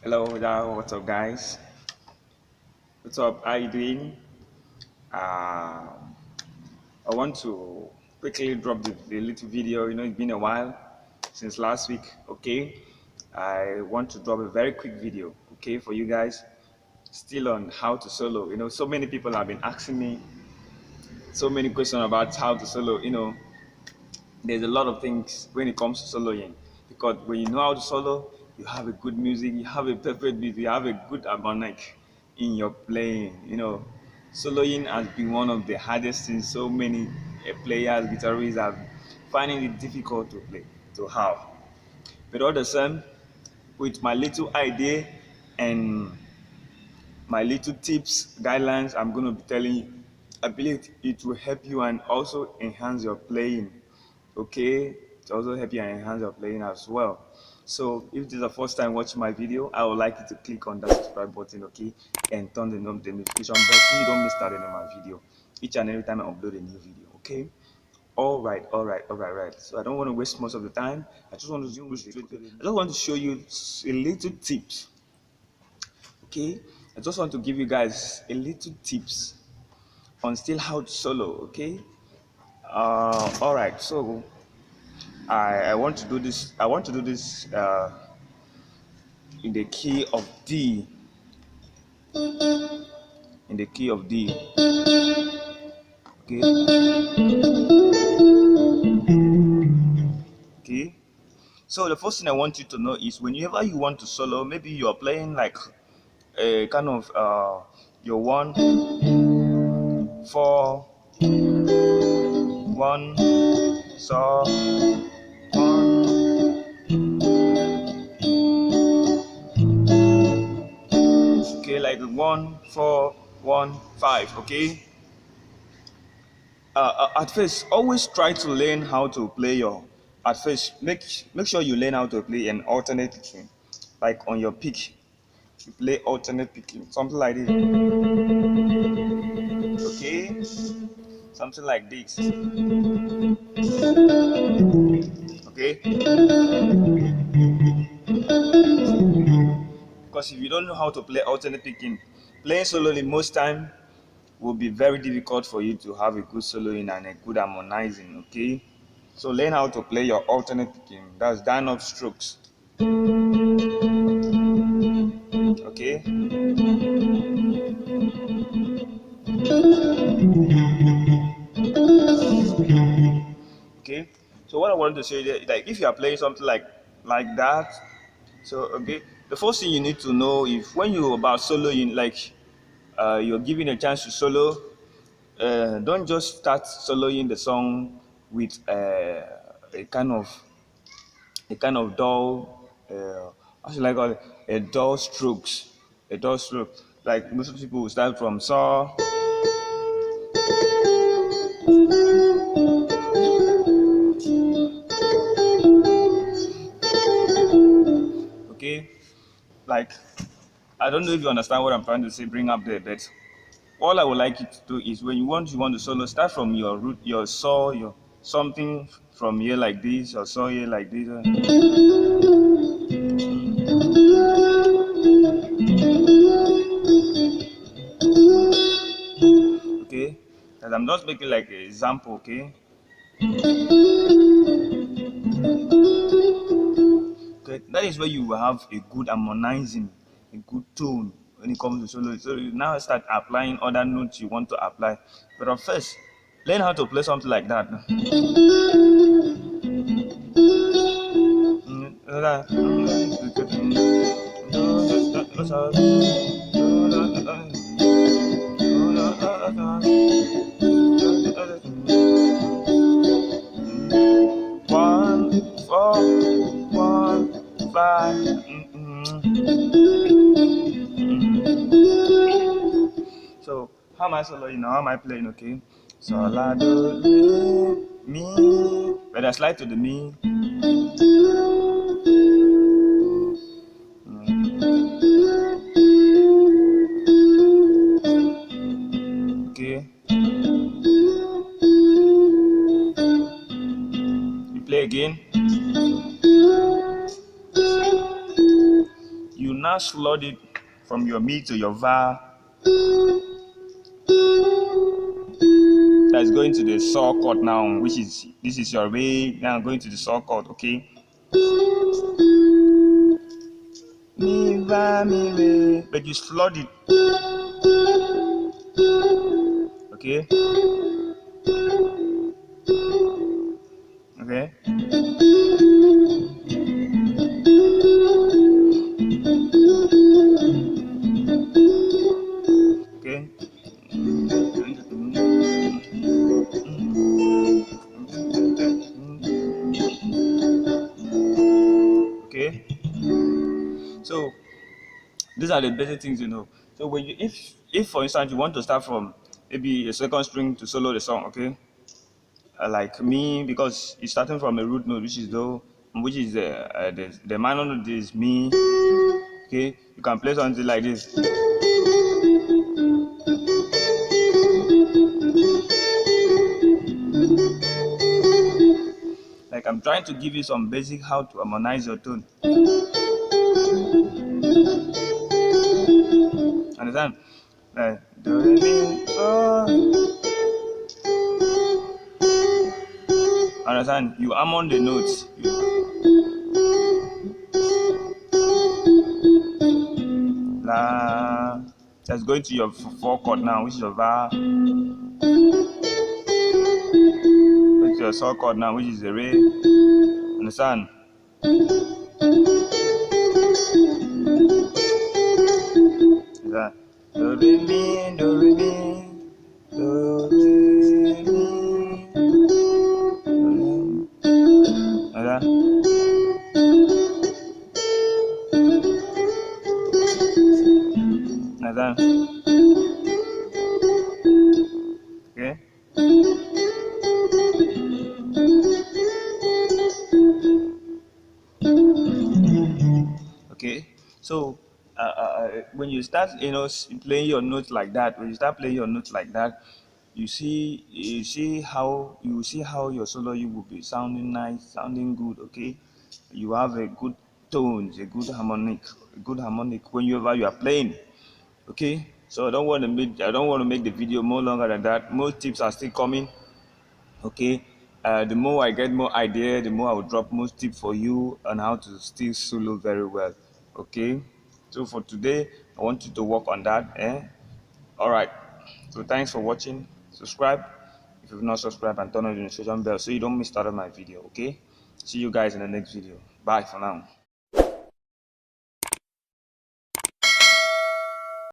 Hello, what's up, guys? What's up? How you doing? I want to quickly drop the little video. It's been a while since last week. Okay, I want to drop a very quick video. Okay, for you guys, still on how to solo. So many people have been asking me so many questions about how to solo. There's a lot of things when it comes to soloing because when you know how to solo, you have a good music, you have a perfect beat, you have a good harmonic in your playing. Soloing has been one of the hardest things so many players, guitarists have finding it difficult to play, to have. But all the same, with my little idea and my little tips, guidelines I'm going to be telling you, I believe it will help you and also enhance your playing. Okay, to also help you and enhance your playing as well. So if this is the first time watching my video, I would like you to click on that subscribe button, okay, and turn the notification bell so you don't miss out any of my video each and every time I upload a new video. Okay. All right. So I don't want to waste most of the time. I just want to show you a little tips. Okay, I just want to give you guys a little tips on still how to solo. Okay. All right. So I want to do this. I want to do this in the key of D. In the key of D. Okay. Okay. So the first thing I want you to know is whenever you want to solo, maybe you are playing like a kind of your 1 4 1 so 1. Okay, like 1 4 1 5. Okay. At first, always try to learn how to play your. At first, make sure you learn how to play an alternate picking, like on your pick. You play alternate picking, something like this. Okay, something like this. Okay, because if you don't know how to play alternate picking, playing solely most time will be very difficult for you to have a good soloing and a good harmonizing. Okay, so learn how to play your alternate picking. That's down up strokes. Okay. Okay. So what I wanted to say is like if you are playing something like that, so okay, the first thing you need to know is when you're about soloing, like you're given a chance to solo, don't just start soloing the song with a kind of dull, how should I call it, a dull strokes, a dull stroke. Like most people will start from saw. Okay, like I don't know if you understand what I'm trying to say. Bring up there, but all I would like you to do is when you want to solo, start from your root, your saw, your something from here like this, or saw here like this. Okay, and I'm just making like an example. Okay. Okay, that is where you will have a good harmonizing, a good tone when it comes to solo. So you now start applying other notes you want to apply. But at first, learn how to play something like that. One, four, 1 5. So how am I soloing now? How am I playing? Okay. So la do re mi. When I slide to the mi. Okay. You play again. You now slot it from your mi to your va. That's going to the saw chord now, which is this is your re. Now going to the saw chord, okay? Mi va mi re, but you slot it, okay? Okay. Okay. Okay. So these are the basic things you know. So when you if for instance you want to start from maybe a second string to solo the song, okay? Like me, because it's starting from a root note which is do, which is the minor note is mi. Okay, you can play something like this. Like I'm trying to give you some basic how to harmonize your tone. Understand? Do re mi fa. Understand? You harmon the notes. La. That's going to your four chord now, which is your va. Going to your sol chord now, which is the re. Understand? Is that do re mi, do re mi, do re mi, do re. Like that. Like that. Okay. Okay. So when you start, playing your notes like that, you see how your solo you will be sounding nice, sounding good. Okay. You have a good tones, a good harmonic whenever you are playing. Okay. So I don't want to make the video more longer than that. Most tips are still coming. Okay. The more I get more idea, the more I will drop most tips for you on how to still solo very well. Okay. So for today, I want you to work on that. All right. So thanks for watching. Subscribe if you've not subscribed, and turn on the notification bell so you don't miss out on my video. Okay. See you guys in the next video. Bye for now.